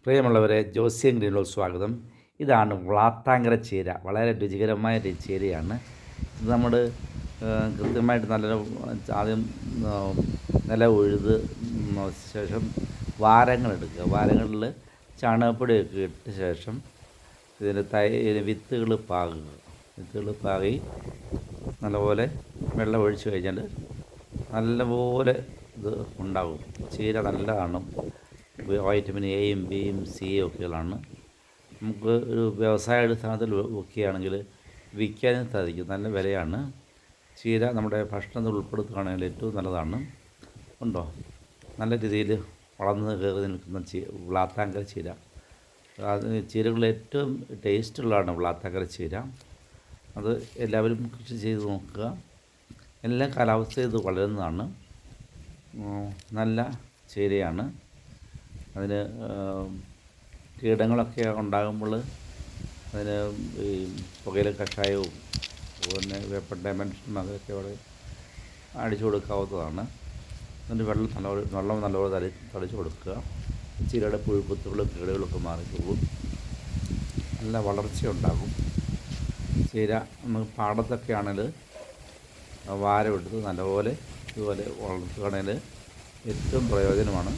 പ്രിയമുള്ളവരെ, ജോസ്യം ഗ്രീനിലോട്ട് സ്വാഗതം. ഇതാണ് വ്ളാത്താങ്കര ചീര. വളരെ രുചികരമായ ഒരു ചീരയാണ്. ഇത് നമ്മൾ കൃത്യമായിട്ട് നല്ലൊരു ആദ്യം നില ഉഴുത് ശേഷം വാരങ്ങളെടുക്കുക. വാരങ്ങളിൽ ചാണകപ്പൊടിയൊക്കെ ഇട്ട ശേഷം ഇതിൻ്റെ വിത്തുകൾ പാകുക. വിത്തുകൾ പാകി നല്ലപോലെ വെള്ളം ഒഴിച്ച് കഴിഞ്ഞാൽ നല്ലപോലെ ഇത് ഉണ്ടാകും. ചീര നല്ലതാണ്. വൈറ്റമിൻ എയും ബിയും സിയും ഒക്കെയുള്ളതാണ്. നമുക്ക് ഒരു വ്യവസായ അടിസ്ഥാനത്തിൽ ഒക്കെയാണെങ്കിൽ വിൽക്കാനും സാധിക്കും. നല്ല വിലയാണ്. ചീര നമ്മുടെ ഭക്ഷണത്തിൽ ഉൾപ്പെടുത്തുകയാണെങ്കിൽ ഏറ്റവും നല്ലതാണ്. ഉണ്ടോ, നല്ല രീതിയിൽ വളർന്ന് കയറി നിൽക്കുന്ന വ്ളാത്താങ്കര ചീര. ചീരകളിൽ ഏറ്റവും ടേസ്റ്റുള്ളതാണ് വ്ളാത്താങ്കര ചീര. അത് എല്ലാവരും കൃഷി ചെയ്ത് നോക്കുക. എല്ലാ കാലാവസ്ഥയും ഇത് വളരുന്നതാണ്. നല്ല ചീരയാണ്. അതിന് കീടങ്ങളൊക്കെ ഉണ്ടാകുമ്പോൾ അതിന് ഈ പുകയില കഷായവും പിന്നെ വേപ്പൻ ഡയമെൻഷനും അതൊക്കെ അവിടെ അടിച്ചു കൊടുക്കാവുന്നതാണ്. അതിന് വെള്ളം നല്ലപോലെ തളിച്ചു കൊടുക്കുക. ചീരയുടെ പുഴുക്കുത്തുകളും കീടുകളൊക്കെ മാറിപ്പോകും. നല്ല വളർച്ചയുണ്ടാകും. ചീര നമുക്ക് പാടത്തൊക്കെ ആണെങ്കിൽ വാരമെടുത്ത് നല്ലപോലെ ഇതുപോലെ വളർത്തുകയാണെങ്കിൽ ഏറ്റവും പ്രയോജനമാണ്.